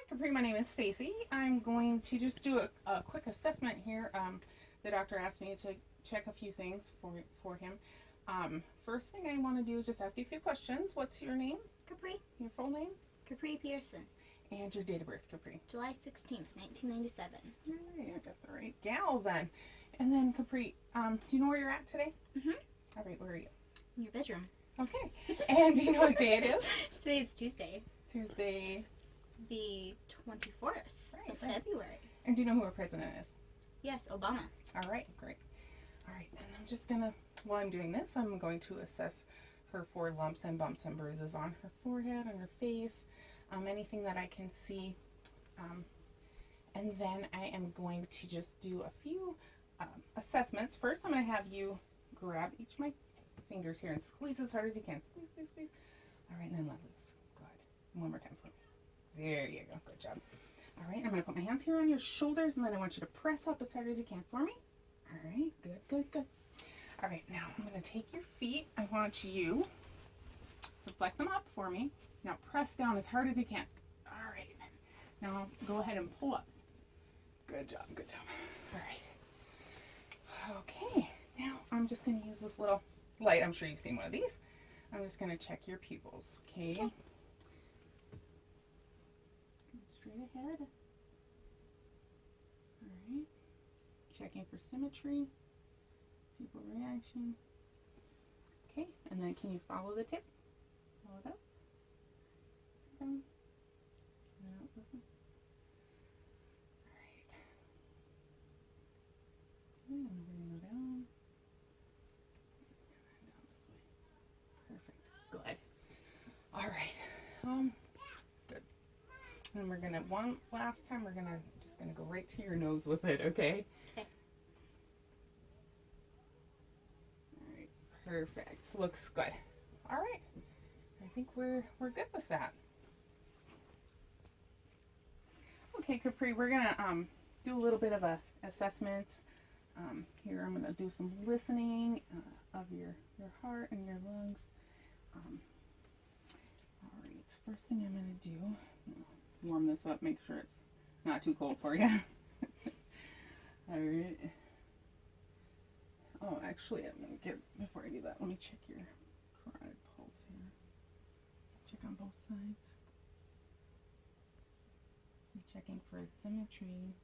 Capri, my name is Stacy. I'm going to just do a quick assessment here. The doctor asked me to check a few things for him. First thing I want to do is just ask you a few questions. What's your name? Capri. Your full name? Capri Peterson. And your date of birth, Capri? July 16th, 1997. All right, I got the right gal then. And then Capri, do you know where you're at today? Mm-hmm. All right, where are you? In your bedroom. Okay. And do you know what day it is? Today's Tuesday. Tuesday. The 24th of February. And do you know who our president is? Yes, Obama. All right, great. All right, and I'm just gonna, while I'm doing this, I'm going to assess her for lumps and bumps and bruises on her forehead, on her face, anything that I can see. And then I am going to just do a few assessments. First, I'm gonna have you grab each of my fingers here and squeeze as hard as you can. Squeeze, squeeze, squeeze. All right, and then let loose. Good. One more time for me. There you go. Good job. All right, I'm going to put my hands here on your shoulders, and then I want you to press up as hard as you can for me. All right, good, good, good. All right, now I'm going to take your feet. I want you to flex them up for me. Now press down as hard as you can. All right. Now go ahead and pull up. Good job, good job. All right. Okay, now I'm just going to use this little light. I'm sure you've seen one of these. I'm just going to check your pupils, okay? Straight ahead. Alright. Checking for symmetry. Pupil reaction. Okay, and then can you follow the tip? Follow it up. Down. And out this one. Alright. And we're going to go down. And down this way. Perfect. Good. Alright. Good. And we're gonna last time we're just gonna go right to your nose with it, okay? Okay. Alright, perfect. Looks good. Alright. I think we're good with that. Okay, Capri, we're gonna do a little bit of a assessment. Here I'm gonna do some listening of your heart and your lungs. Alright, first thing I'm gonna do is warm this up, make sure it's not too cold for you. Alright. Oh, actually, before I do that, let me check your carotid pulse here. Check on both sides. I'm checking for symmetry,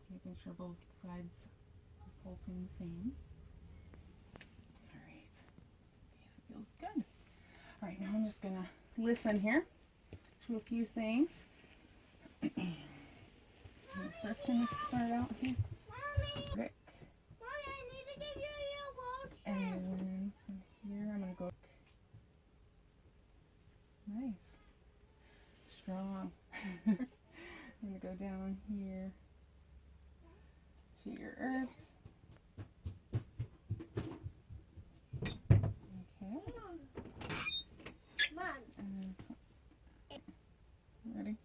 making sure both sides are pulsing the same. Alright. Yeah, feels good. Alright, now I'm just going to listen here to a few things. First going to start out here. Mommy! Rick. Mommy, I need to give you a yellow. And then from here I'm going to go. Nice. Strong. I'm going to go down here to your herbs. Okay. Mom. And ready?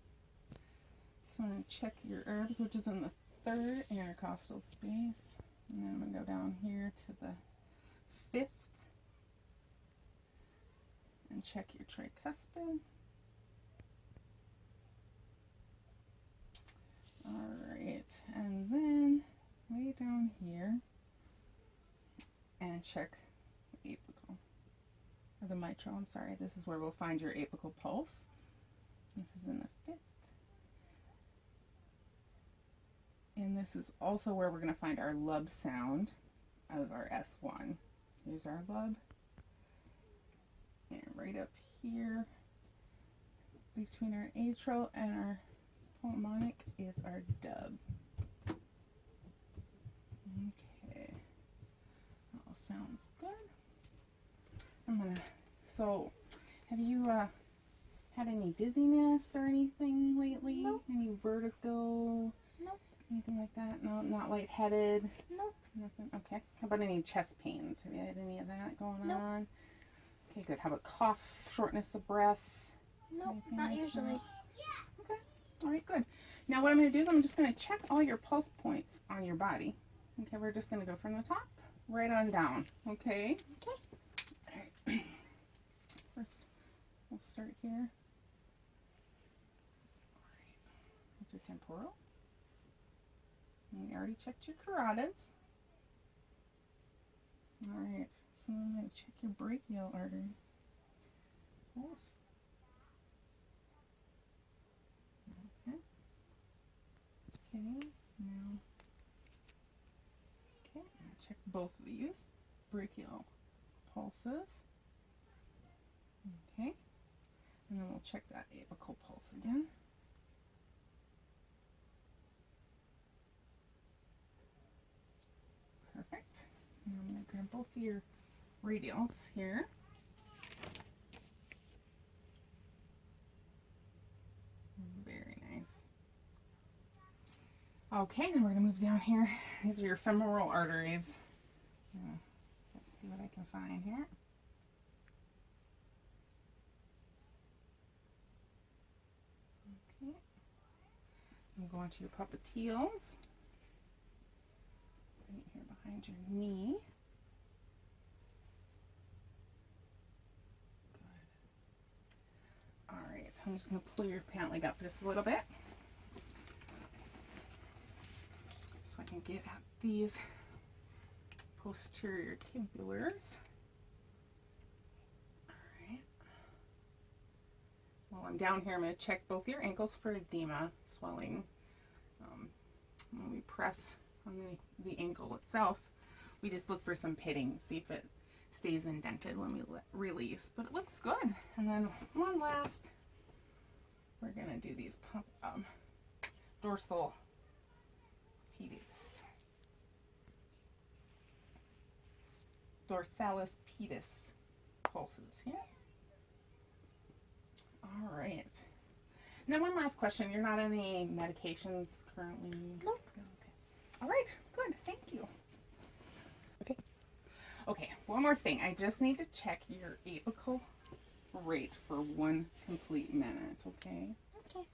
So I'm going to check your herbs, which is in the third intercostal space. And then I'm going to go down here to the fifth and check your tricuspid. Alright, and then way down here and check the apical, or the mitral, I'm sorry. This is where we'll find your apical pulse. This is in the fifth. And this is also where we're going to find our lub sound of our S1. Here's our lub. And right up here, between our atrial and our pulmonic, is our dub. Okay. All sounds good. So, have you had any dizziness or anything lately? Nope. Any vertigo? Nope. Anything like that? No, not lightheaded? Nope. Nothing? Okay. How about any chest pains? Have you had any of that going Nope. on? Okay, good. How about cough, shortness of breath? Nope, Anything not like usually. that? Okay. All right, good. Now what I'm going to do is I'm just going to check all your pulse points on your body. Okay, we're just going to go from the top right on down. Okay? Okay. All right. First, we'll start here intertemporal. And we already checked your carotids. Alright, so I'm going to check your brachial artery. Pulse. Okay. Okay, now. Okay, I'm going to check both of these brachial pulses. Okay, and then we'll check that apical pulse again. Perfect. Now I'm going to grab both of your radials here. Very nice. Okay, then we're going to move down here. These are your femoral arteries. Let's see what I can find here. Okay. I'm going to your popliteals. Right here behind your knee. Good. Alright, so I'm just going to pull your pant leg up just a little bit. So I can get at these posterior tibulars. Alright. While I'm down here, I'm going to check both your ankles for edema, swelling. When we press on the ankle itself, we just look for some pitting, see if it stays indented when we release. But it looks good. And then one last, we're going to do these dorsal pedis. Dorsalis pedis pulses here. All right. Now, one last question. You're not on any medications currently? Nope. Okay. All right. Good. Thank you. Okay. Okay. One more thing. I just need to check your apical rate for 1 complete minute. Okay. Okay.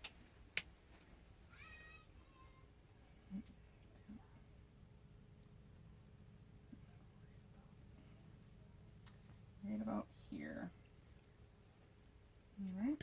Right about here. All right.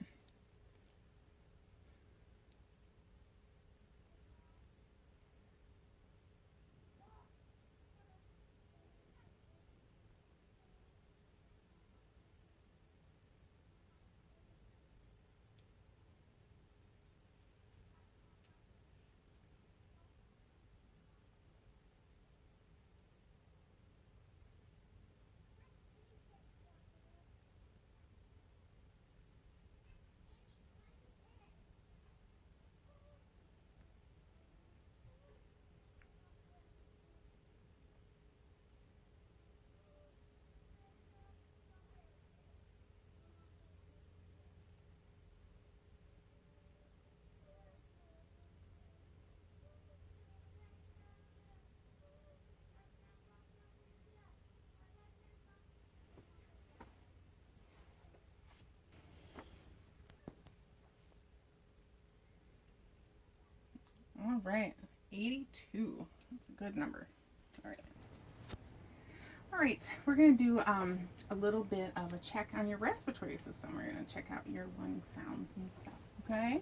All right, 82. That's a good number. All right. All right, we're going to do a little bit of a check on your respiratory system. We're going to check out your lung sounds and stuff, okay?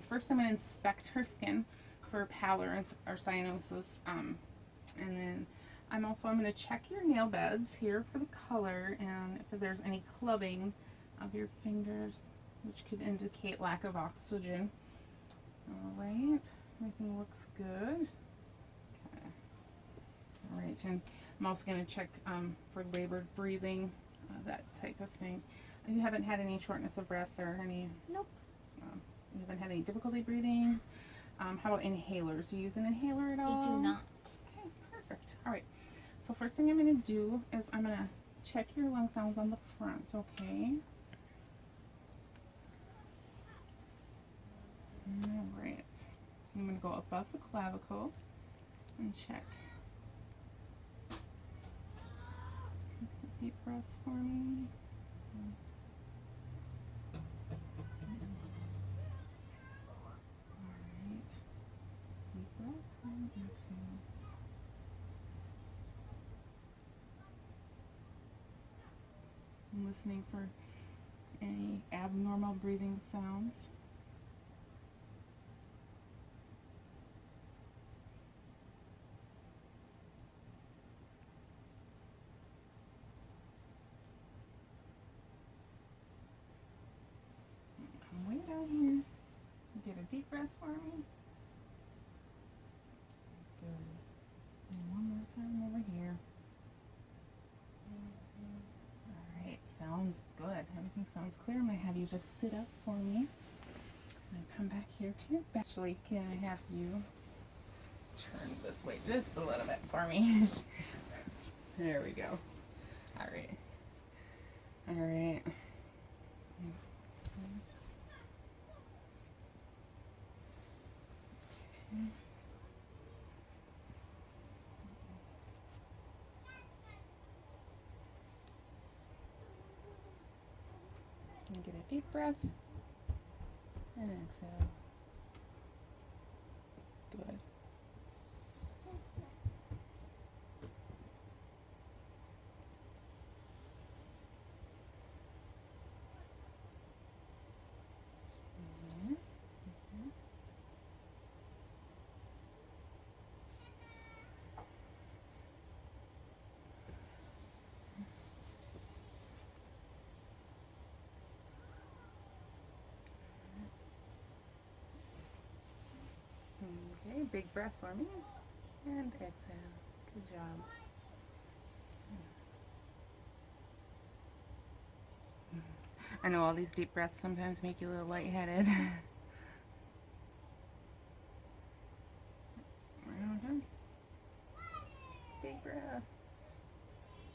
First I'm going to inspect her skin for pallor or cyanosis, and then I'm going to check your nail beds here for the color and if there's any clubbing of your fingers, which could indicate lack of oxygen. All right, everything looks good. Okay. All right, and I'm also going to check for labored breathing, that type of thing. You haven't had any shortness of breath or any? Nope. You haven't had any difficulty breathing? How about inhalers? Do you use an inhaler at all? I do not. Okay, perfect. All right, so first thing I'm going to do is I'm going to check your lung sounds on the front, okay? All right, I'm going to go above the clavicle and check. Take some deep breaths for me. All right, deep breath and exhale. I'm listening for any abnormal breathing sounds. down here. Get a deep breath for me. Good. And one more time over here. Alright, sounds good. Everything sounds clear. I'm going to have you just sit up for me. And come back here to your back. Actually, can I have you turn this way just a little bit for me? There we go. Alright. Alright. And get a deep breath and exhale. Good. Okay, big breath for me. And exhale. Good job. I know all these deep breaths sometimes make you a little lightheaded. Okay. Big breath.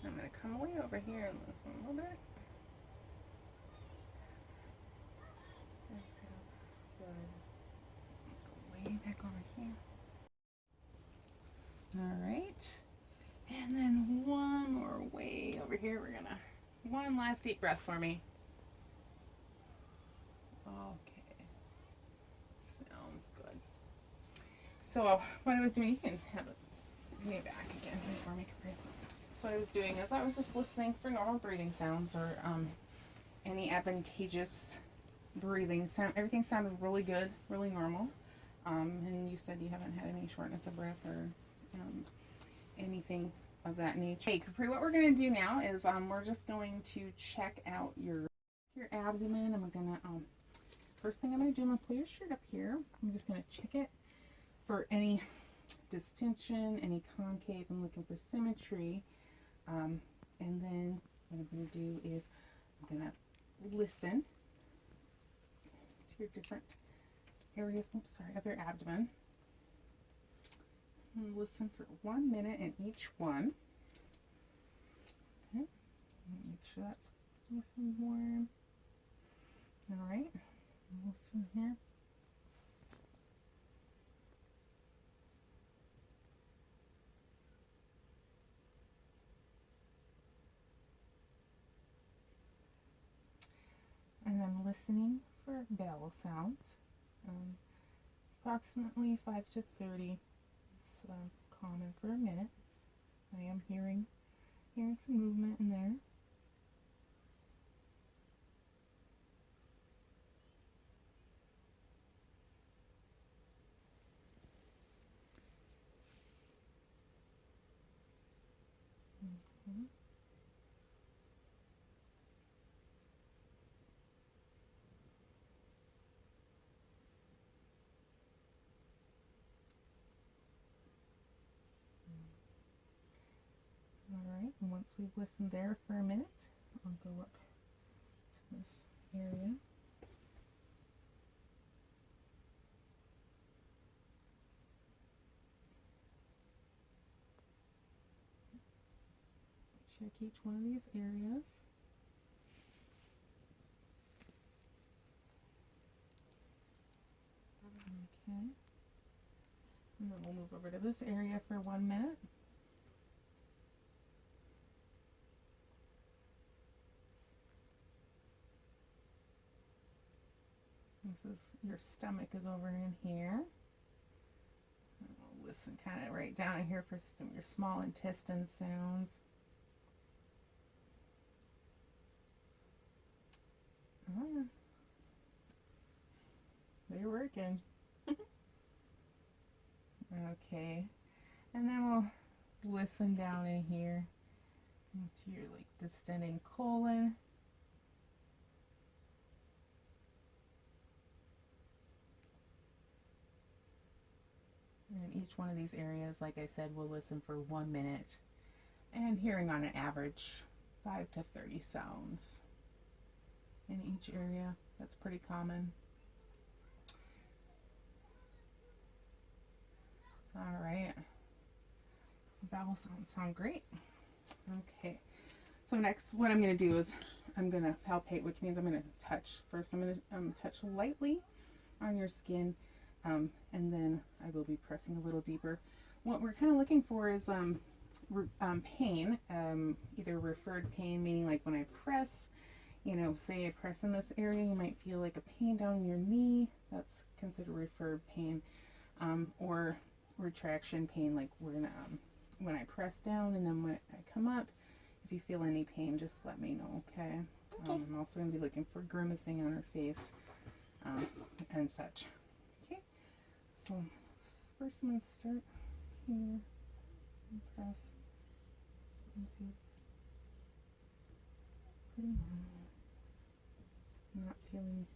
I'm going to come way over here and listen a little bit. Exhale. Good. Go way back over here. Alright. And then one more way over here. We're going to, one last deep breath for me. Okay. Sounds good. So what I was doing, you can have me back again before I make a break. So what I was doing is I was just listening for normal breathing sounds or any advantageous breathing sound. Everything sounded really good, really normal. And you said you haven't had any shortness of breath or anything of that nature. Hey, Capri, what we're going to do now is we're just going to check out your abdomen. And we're going to, first thing I'm going to do, I'm going to pull your shirt up here. I'm just going to check it for any distension, any concave. I'm looking for symmetry. And then what I'm going to do is I'm going to listen to your different areas, of your abdomen. And listen for 1 minute in each one. Okay. Make sure that's nice and warm. All right. Listen here. And I'm listening for vowel sounds. Approximately 5 to 30. It's common for a minute. I am hearing some movement in there. Okay. Alright, and once we've listened there for a minute, I'll go up to this area. Check each one of these areas. Okay. And then we'll move over to this area for 1 minute. This is, your stomach is over in here. And we'll listen kind of right down in here for some of your small intestine sounds. Oh, they're working. Okay. And then we'll listen down in here into your like distending colon. And each one of these areas, like I said, will listen for 1 minute and hearing on an average 5 to 30 sounds in each area. That's pretty common. All right. Vowel sounds sound great. Okay. So next, what I'm going to do is I'm going to palpate, which means I'm going to touch. First, I'm going to touch lightly on your skin, and then I will be pressing a little deeper. What we're kind of looking for is pain, either referred pain, meaning like when I press, say I press in this area, you might feel like a pain down in your knee. That's considered referred pain, or retraction pain, like when I press down and then when I come up. If you feel any pain, just let me know, okay? Okay. I'm also going to be looking for grimacing on her face and such. Okay, so first I'm going to start here and press on the face. Pretty normal. I'm not feeling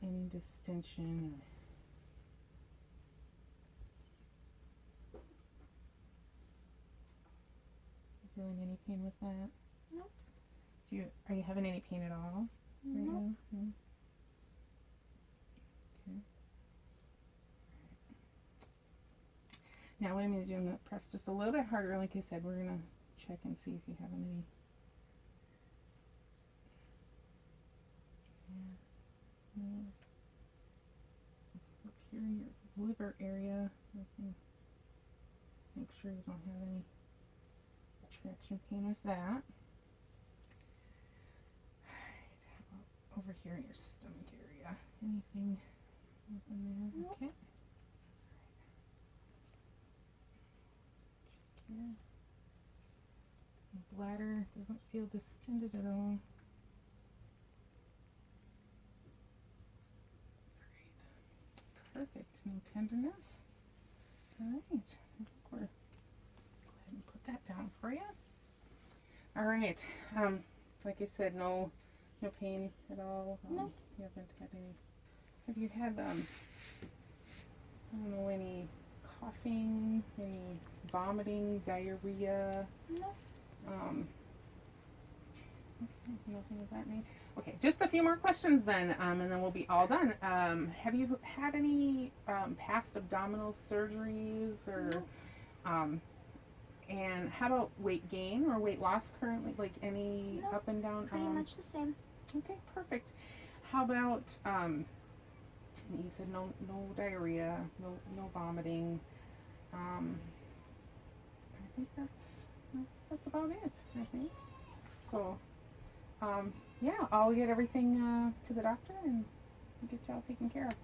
any distension. Feeling any pain with that? Nope. Are you having any pain at all right Nope. now? No? Okay. Now what I'm going to do, I'm going to press just a little bit harder. Like I said, we're going to check and see if you have any. Yeah. No. Let's look here in your liver area. Make sure you don't have any traction pain with that. Alright, how about over here in your stomach area? Anything in there? Nope. Okay. Check here. The bladder doesn't feel distended at all. Great. Perfect. No tenderness. Alright. We're go ahead and put that down for you. All right. Like I said, no pain at all. No. You haven't had any. Have you had I don't know, any coughing, any vomiting, diarrhea? No. Okay, nothing of that nature. Okay, just a few more questions then, and then we'll be all done. Have you had any past abdominal surgeries or? No. And how about weight gain or weight loss currently? Like any Nope. up and down? Pretty much the same. Okay, perfect. How about you said no diarrhea, no vomiting. I think that's about it. I think so. Yeah, I'll get everything to the doctor and get y'all taken care of.